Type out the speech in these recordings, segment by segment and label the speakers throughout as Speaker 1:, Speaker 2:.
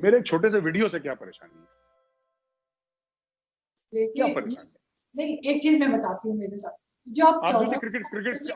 Speaker 1: मेरे एक छोटे से वीडियो से क्या परेशानी है? क्या परेशानी है?
Speaker 2: नहीं, एक चीज मैं बताती हूँ मेरे साथ, जो आप
Speaker 1: आप जो क्रिकेट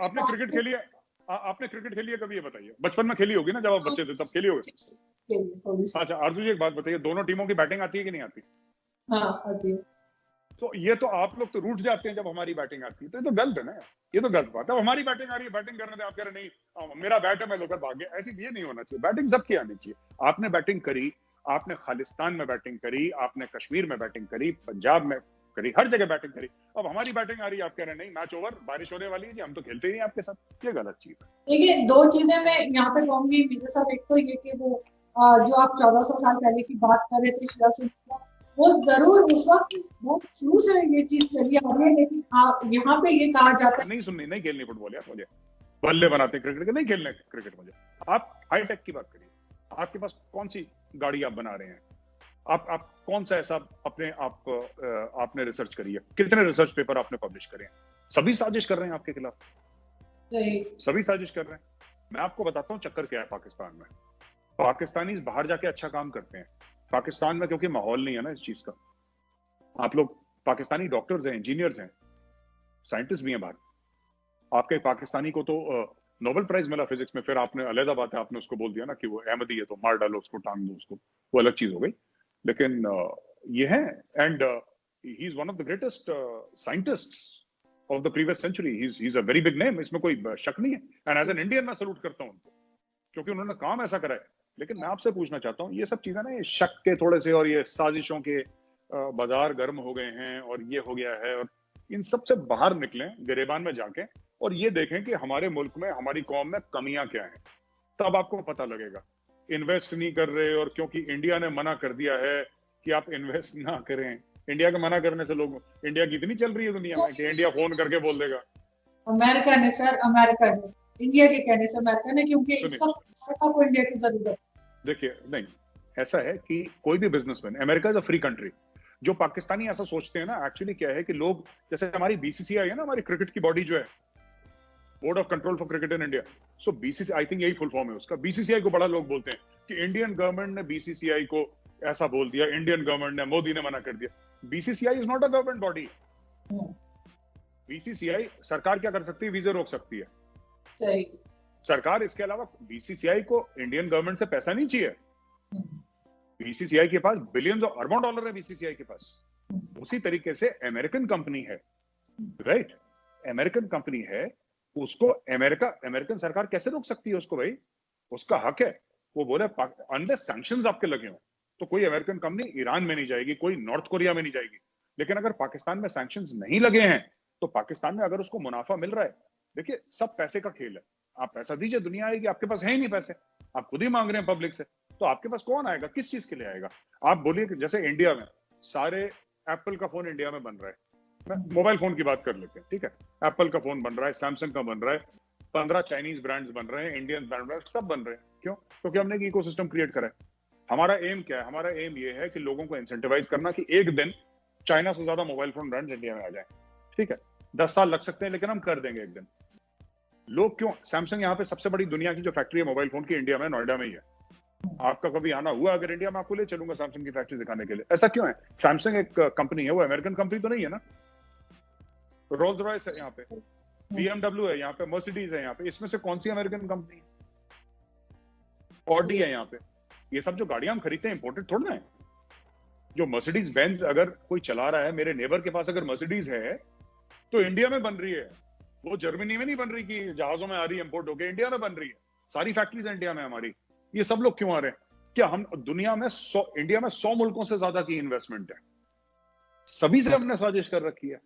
Speaker 1: आपने क्रिकेट खेली है, आपने क्रिकेट खेली है कभी? ये बताइए। बचपन में खेली होगी ना, जब आप बच्चे थे तब खेली होगी। अच्छा आरजू जी, एक बात बताइए, दोनों टीमों की बैटिंग आती है कि नहीं आती?
Speaker 2: हाँ आती है।
Speaker 1: तो ये तो आप लोग तो रूठ जाते हैं जब हमारी बैटिंग आती है, तो ये तो गलत है ना, ये तो गलत बात है। हमारी बैटिंग आ रही है, बैटिंग करने दे, आप कह रहे नहीं मेरा बैट है मैं लेकर भाग गया, ऐसी ये नहीं होना चाहिए। बैटिंग सबकी आनी चाहिए। आपने बैटिंग करी, आपने खालिस्तान में बैटिंग करी, आपने कश्मीर में बैटिंग करी, पंजाब में करी, हर जगह बैटिंग करी। अब हमारी बैटिंग आ रही है, आप कह रहे हैं नहीं मैच ओवर, बारिश होने वाली है जी, हम तो खेलते ही नहीं आपके साथ। ये गलत चीज है।
Speaker 2: देखिए, दो चीजें मैं यहाँ पे कहूंगी मेरे साथ। एक तो ये कि वो जो आप 1400 साल पहले की बात कर रहे थे शिवराज सिंह चौहान, वो जरूर उस वक्त बहुत शुरू से ये चीज चली आ रही है, लेकिन यहाँ पे ये कहा जाता है
Speaker 1: नहीं सुननी, नहीं खेलनी फुटबॉल यार मुझे, बल्ले बनाते क्रिकेट के, नहीं खेलने क्रिकेट मुझे। आप हाईटेक की बात करिए, आपके पास कौन सी गाड़ी आप बना रहे हैं? आप कौन सा ऐसा अपने आप आपने रिसर्च करी है? कितने रिसर्च पेपर आपने पब्लिश करे हैं? सभी साजिश कर रहे हैं आपके खिलाफ, सभी साजिश कर रहे हैं। मैं आपको बताता हूँ चक्कर क्या है पाकिस्तान में। पाकिस्तानी बाहर जाके अच्छा काम करते हैं, पाकिस्तान में क्योंकि माहौल नहीं है ना इस चीज का। आप लोग पाकिस्तानी डॉक्टर्स हैं, इंजीनियर्स हैं, साइंटिस्ट भी हैं बाहर। आपके पाकिस्तानी को तो नोबेल प्राइज मिला फिजिक्स में, फिर आपने अलग बात है, आपने उसको बोल दिया ना कि वो अहमदी है तो मार डालो उसको, टांग दो उसको, वो अलग चीज हो गई। लेकिन ये है, and he is one of the greatest scientists of the previous century. He is a very big name, इसमें कोई शक नहीं है। एंड एज एन इंडियन मैं सल्यूट करता हूँ उनको, क्योंकि उन्होंने काम ऐसा करा है। लेकिन मैं आपसे पूछना चाहता हूँ, ये सब चीजें ना, ये शक के थोड़े से और ये साजिशों के बाजार गर्म हो गए हैं और ये हो गया है, और इन सब से बाहर निकलें गिरेबान में जाके और ये देखें कि हमारे मुल्क में, हमारी कौम में कमियां क्या हैं, तब आपको पता लगेगा। इन्वेस्ट नहीं कर रहे, और क्योंकि इंडिया ने मना कर दिया है कि आप इन्वेस्ट ना करें। इंडिया के मना करने से लोग, इंडिया की इतनी चल रही है दुनिया में कि इंडिया फोन करके बोल देगा।
Speaker 2: अमेरिका ने सर, अमेरिका ने, इंडिया के कहने से अमेरिका ने, क्योंकि इस वक्त अमेरिका को इंडिया की जरूरत।
Speaker 1: देखिए नहीं, ऐसा है कि कोई भी businessman, America is a free country. जो पाकिस्तानी ऐसा सोचते हैं ना, एक्चुअली क्या है कि लोग, जैसे हमारी बीसीसीआई है ना, हमारी क्रिकेट की बॉडी जो है, board of control for cricket in India, so BCCI, I think यही फुल फॉर्म है उसका। बीसीसीआई को बड़ा लोग बोलते हैं कि इंडियन गवर्नमेंट ने बीसीसीआई को ऐसा बोल दिया, इंडियन गवर्नमेंट ने, मोदी ने मना कर दिया। BCCI is not a government body. BCCI, सरकार क्या कर सकती है? वीजा रोक सकती है सरकार। इसके अलावा बीसीसीआई को इंडियन गवर्नमेंट से पैसा नहीं चाहिए। बीसीसीआई के पास बिलियंस और अरबों डॉलर है बीसीसीआई के पास। उसी तरीके से अमेरिकन कंपनी है, राइट? अमेरिकन कंपनी है, उसको अमेरिकन सरकार कैसे रोक सकती है उसको? भाई उसका हक है, वो बोले अनलेस सैंक्शंस आपके लगे हो तो कोई अमेरिकन कंपनी ईरान में नहीं जाएगी, कोई नॉर्थ कोरिया में नहीं जाएगी। लेकिन अगर पाकिस्तान में सैंक्शंस नहीं लगे हैं, तो पाकिस्तान में अगर उसको मुनाफा मिल रहा है, देखिए सब पैसे का खेल है। आप पैसा दीजिए, दुनिया आएगी। आपके पास है ही नहीं पैसे, आप खुद ही मांग रहे हैं पब्लिक से, तो आपके पास कौन आएगा? किस चीज के लिए आएगा? आप बोलिए कि जैसे इंडिया में सारे, एप्पल का फोन इंडिया में बन रहा है, मोबाइल फोन की बात कर लेते हैं, ठीक है? एप्पल का फोन बन रहा है, सैमसंग का बन रहा है, 15 चाइनीज ब्रांड्स बन रहे हैं, इंडियन ब्रांड सब बन रहे हैं। क्यों? क्योंकि हमने एक इकोसिस्टम क्रिएट करा है। हमारा एम क्या है? हमारा एम ये है कि लोगों को इंसेंटिवाइज करना कि एक दिन चाइना से ज्यादा मोबाइल फोन ब्रांड्स इंडिया में आ जाए। ठीक है, 10 साल लग सकते हैं, लेकिन हम कर देंगे एक दिन। लोग क्यों? सैमसंग यहाँ पे सबसे बड़ी दुनिया की जो फैक्ट्री है मोबाइल फोन की, इंडिया में, नोएडा में ही है। आपका कभी आना हुआ अगर इंडिया में, आपको ले चलूंगा सैमसंग की फैक्ट्री दिखाने के लिए। ऐसा क्यों है? सैमसंग एक कंपनी है, वो अमेरिकन कंपनी तो नहीं है ना। रोल्स रॉयस है यहाँ पे, बीएमडब्ल्यू है यहाँ पे, मर्सिडीज है यहाँ पे, इसमें से कौन सी अमेरिकन कंपनी है? ऑडी है यहाँ पे। ये सब जो गाड़ियां हम खरीदते हैं इंपोर्टेड थोड़ा ना है। जो मर्सिडीज बेंज अगर कोई चला रहा है, मेरे नेबर के पास अगर मर्सिडीज है तो इंडिया में बन रही है। वो जर्मनी में नहीं बन रही कि जहाजों में आ रही है इंपोर्ट होकर, इंडिया में बन रही है। सारी फैक्ट्रीज इंडिया में हमारी। ये सब लोग क्यों आ रहे हैं? क्या हम दुनिया में इंडिया में 100 मुल्कों से ज्यादा की इन्वेस्टमेंट है, सभी से हमने साजिश कर रखी है।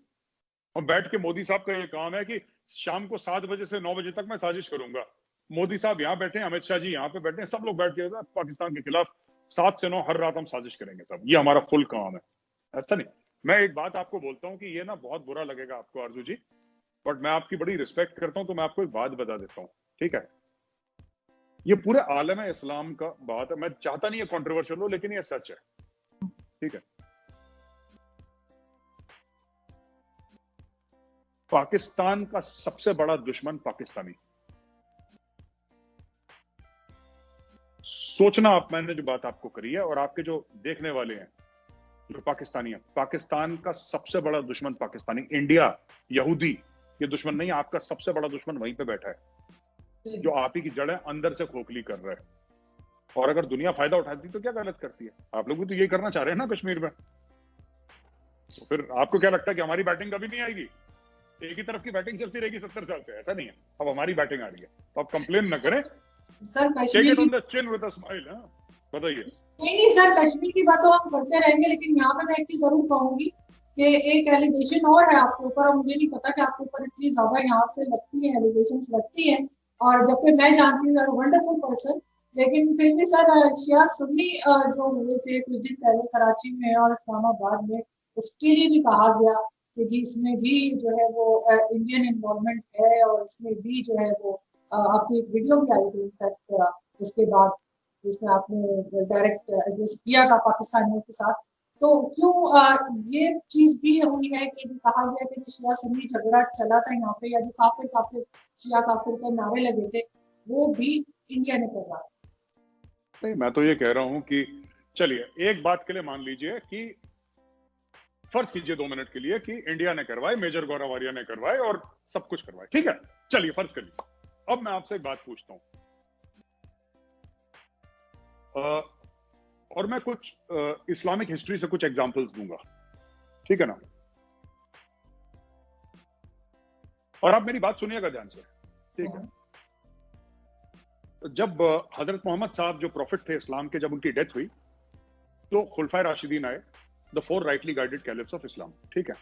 Speaker 1: और बैठ के मोदी साहब का ये काम है कि शाम को 7 बजे से 9 बजे तक मैं साजिश करूंगा। मोदी साहब यहाँ बैठे हैं, अमित शाह जी यहाँ पे बैठे हैं, सब लोग बैठ के पाकिस्तान के खिलाफ 7 से 9 हर रात हम साजिश करेंगे सब। ये हमारा फुल काम है। ऐसा नहीं। मैं एक बात आपको बोलता हूँ कि ये ना बहुत बुरा लगेगा आपको आरजू जी, बट मैं आपकी बड़ी रिस्पेक्ट करता हूं, तो मैं आपको एक बात बता देता हूं, ठीक है? ये पूरे आलम इस्लाम का बात है, मैं चाहता नहीं है कंट्रोवर्शियल हो, लेकिन ये सच है, ठीक है? पाकिस्तान का सबसे बड़ा दुश्मन पाकिस्तानी, सोचना आप, मैंने जो बात आपको करी है और आपके जो देखने वाले हैं जो पाकिस्तानी है, पाकिस्तान का सबसे बड़ा दुश्मन पाकिस्तानी, इंडिया, यहूदी, ये दुश्मन नहीं, आपका सबसे बड़ा दुश्मन वहीं पे बैठा है जो आप ही की जड़ें अंदर से खोखली कर रहा है। और अगर दुनिया फायदा उठाती तो क्या गलत करती है? आप लोग भी तो यही करना चाह रहे हैं ना कश्मीर में। तो फिर आपको क्या लगता है कि हमारी बैटिंग कभी नहीं आएगी? एक ही तरफ की बैटिंग चलती रहेगी 70 साल से? ऐसा नहीं है, अब हमारी बैटिंग आ रही है, तो आप कंप्लेन न करें
Speaker 2: सर। कश्मीर
Speaker 1: बताइए।
Speaker 2: नहीं सर, कश्मीर की बात तो हम करते रहेंगे, लेकिन यहाँ पे मैं एक चीज जरूर कहूंगी कि एक एलिगेशन और है आपके ऊपर, और मुझे नहीं पता कि आपके ऊपर इतनी ज्यादा यहाँ से लगती है, एलिगेशन लगती है, और जब पे मैं जानती हूँ वंडरफुल पर्सन, लेकिन फिर भी सर शिया सुन्नी जो हुए थे कुछ दिन पहले कराची में और इस्लामाबाद में, उसके लिए भी कहा गया कि जी इसमें भी जो है वो इंडियन इन्वॉल्वमेंट है, और इसमें भी जो है वो आपकी एक वीडियो भी आई थी इनफैक्ट उसके बाद, जिसमें आपने डायरेक्ट एड्रेस किया था पाकिस्तानियों के साथ। तो क्यों ये चीज भी हुई है कि कहा गया कि जो शिया सुन्नी झगड़ा चला था यहाँ पे, या जो काफिर काफिर शिया काफिर के नारे लगे थे, वो भी इंडिया ने करवाया?
Speaker 1: नहीं, मैं तो ये कह रहा हूं कि चलिए एक बात के लिए मान लीजिए कि फर्ज कीजिए 2 मिनट के लिए कि इंडिया ने करवाए, मेजर गौरव आर्या ने करवाए और सब कुछ करवाए, ठीक है, चलिए फर्ज कर लीजिए। अब मैं आपसे एक बात पूछता हूं, और मैं कुछ इस्लामिक हिस्ट्री से कुछ एग्जांपल्स दूंगा, ठीक है ना, और आप मेरी बात सुनिएगा ध्यान से, ठीक है। जब हजरत मोहम्मद साहब जो प्रॉफिट थे इस्लाम के, जब उनकी डेथ हुई तो खुलफाए राशिदीन आए, the 4 rightly guided caliphs of Islam, ठीक है।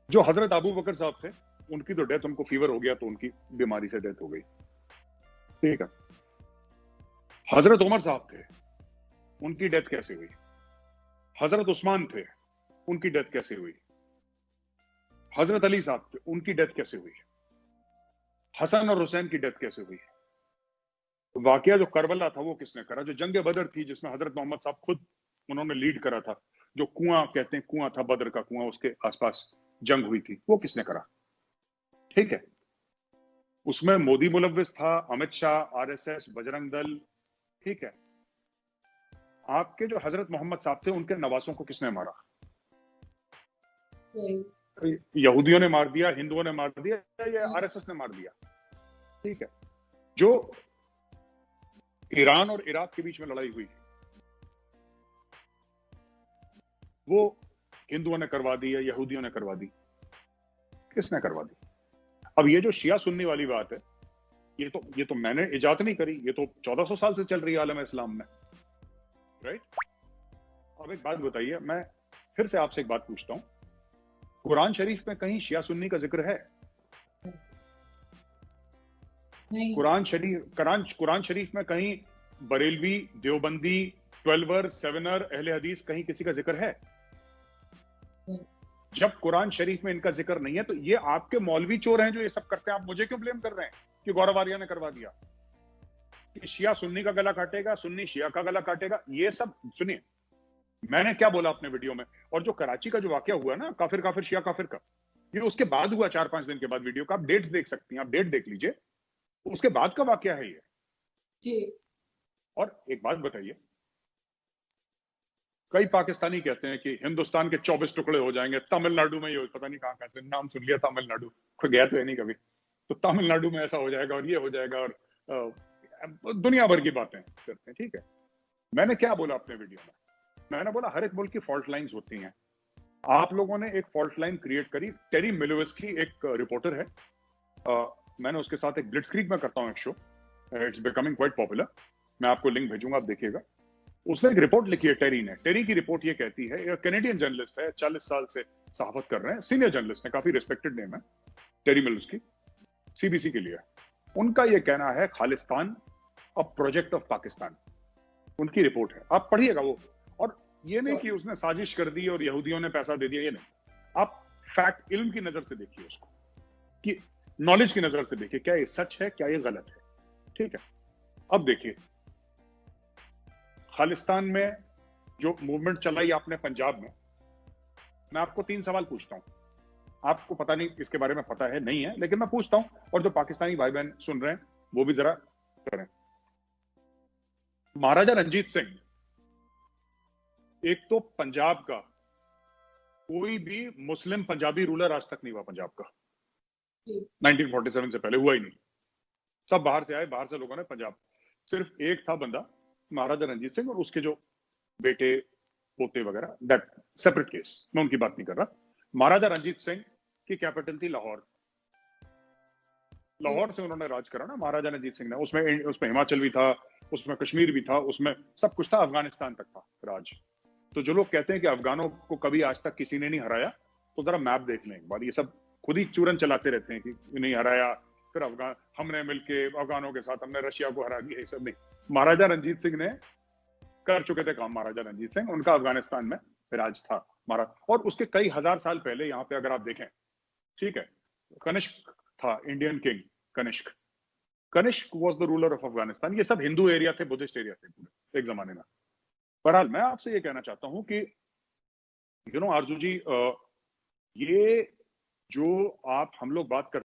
Speaker 1: जो हजरत अबू बकर साहब थे उनकी तो डेथ, उनको फीवर हो गया तो उनकी बीमारी से डेथ हो गई, ठीक है। हजरत उमर साहब थे, उनकी डेथ कैसे हुई? हजरत उस्मान थे, उनकी डेथ कैसे हुई? हजरत अली साहब थे, उनकी डेथ कैसे हुई? हसन और हुसैन की डेथ कैसे हुई? वाकया जो करबला था वो किसने करा? जो जंग बदर थी जिसमें हजरत मोहम्मद साहब खुद उन्होंने लीड करा था, जो कुआं कहते हैं, कुआं था बदर का कुआं, उसके आसपास जंग हुई थी, वो किसने करा? ठीक है, उसमें मोदी मुलव्विस था, अमित शाह, आरएसएस, बजरंग दल, ठीक है। आपके जो हजरत मोहम्मद साहब थे उनके नवासों को किसने मारा? यहूदियों ने मार दिया, हिंदुओं ने मार दिया, या आरएसएस ने मार दिया? ठीक है। जो ईरान और इराक के बीच में लड़ाई हुई वो हिंदुओं ने करवा दी या यहूदियों ने करवा दी? किसने करवा दी? अब ये जो शिया सुन्नी वाली बात है, ये तो मैंने इजाद नहीं करी, ये तो 1400 साल से चल रही है आलम इस्लाम में, राइट। अब एक बात बताइए, मैं फिर से आपसे एक बात पूछता हूं, कुरान शरीफ में कहीं शिया सुन्नी का जिक्र है? नहीं। कुरान शरीफ में कहीं बरेलवी, देवबंदी, 12er, 7er, अहले हदीस, कहीं किसी का जिक्र है? जब कुरान शरीफ में इनका जिक्र नहीं है तो ये आपके मौलवी चोर हैं जो ये सब करते हैं। आप मुझे क्यों ब्लेम कर रहे हैं कि गौरव आर्या ने करवा दिया, कि शिया सुन्नी का गला काटेगा, सुन्नी शिया का गला काटेगा? ये सब सुनिए, मैंने क्या बोला अपने वीडियो में, और जो कराची का जो वाकया हुआ ना, काफिर काफिर शिया काफिर का, ये उसके बाद हुआ, 4-5 दिन के बाद। वीडियो का आप डेट्स देख सकती हैं, आप डेट देख लीजिए, उसके बाद का वाकया है ये जी। और एक बात बताइए, कई पाकिस्तानी कहते हैं कि हिंदुस्तान के 24 टुकड़े हो जाएंगे, तमिलनाडु में ये, पता नहीं कहां से नाम सुन लिया तमिलनाडु, कोई गया तो है नहीं कभी, तो तमिलनाडु में ऐसा हो जाएगा और ये हो जाएगा, और दुनिया भर की बातें करते हैं, ठीक है। मैंने क्या बोला अपने वीडियो में? मैंने बोला हर एक मुल्क की फॉल्ट लाइंस होती हैं। आप लोगों ने एक फॉल्ट लाइन क्रिएट करी, टेरी मिलोवस्की एक रिपोर्टर है, मैंने उसके साथ एक ब्लिट्जक्रीग में करता हूं एक show, it's becoming quite popular, मैं आपको लिंक भेजूंगा, आप देखिएगा। उसने एक रिपोर्ट लिखी है टेरी ने। टेरी की रिपोर्ट ये कहती है, एक कैनेडियन जर्नलिस्ट है, 40 साल से सहाफत कर रहे हैं, सीनियर जर्नलिस्ट है, काफी रिस्पेक्टेड नेम है, टेरी मिलोवस्की, सीबीसी के लिए। उनका ये कहना है Khalistan a project of Pakistan, उनकी रिपोर्ट है, आप पढ़िएगा वो। और ये नहीं कि उसने साजिश कर दी और यहूदियों ने पैसा दे दिया, ये नहीं, आप फैक्ट, इल्म की नजर से देखिए उसको, कि नॉलेज की नजर से देखिए, क्या ये सच है, क्या ये गलत है, ठीक है। अब देखिए, खालिस्तान में जो मूवमेंट चलाई आपने पंजाब में, मैं आपको 3 सवाल पूछता हूं, आपको पता नहीं इसके बारे में पता है नहीं है, लेकिन मैं पूछता हूं, और जो पाकिस्तानी भाई बहन सुन रहे हैं वो भी जरा करें। महाराजा रंजीत सिंह, एक तो पंजाब का कोई भी मुस्लिम पंजाबी रूलर आज तक नहीं हुआ पंजाब का, 1947 से पहले हुआ ही नहीं। सब बाहर से आए, बाहर से लोगों ने पंजाब, सिर्फ एक था बंदा महाराजा रंजीत सिंह, और उसके जो बेटे पोते वगैरह, दैट सेपरेट केस, मैं उनकी बात नहीं कर रहा। महाराजा रंजीत सिंह की कैपिटल थी लाहौर, लाहौर से उन्होंने राज करा ना महाराजा रंजीत सिंह ने। उसमें हिमाचल भी था, उसमें कश्मीर भी था, उसमें सब कुछ था, अफगानिस्तान तक था राज। तो जो लोग कहते हैं कि अफगानों को कभी आज तक किसी ने नहीं हराया, तो जरा मैप देख लें एक बार। ये सब खुद ही चूरन चलाते रहते हैं कि नहीं हराया, फिर अफगान हमने मिलके अफगानों के साथ हमने रशिया को हरा दिया, ये सब नहीं। महाराजा रंजीत सिंह ने कर चुके थे काम, महाराजा रंजीत सिंह, उनका अफगानिस्तान में राज था महाराज। और उसके कई हजार साल पहले यहाँ पे अगर आप देखें, ठीक है, कनिष्क था Indian king, Kanishka was the ruler of Afghanistan. ये सब हिंदू एरिया थे, बुद्धिस्ट एरिया थे पूरे एक जमाने में। बहरहाल मैं आपसे ये कहना चाहता हूं कि आरजू जी, ये जो हम लोग बात करते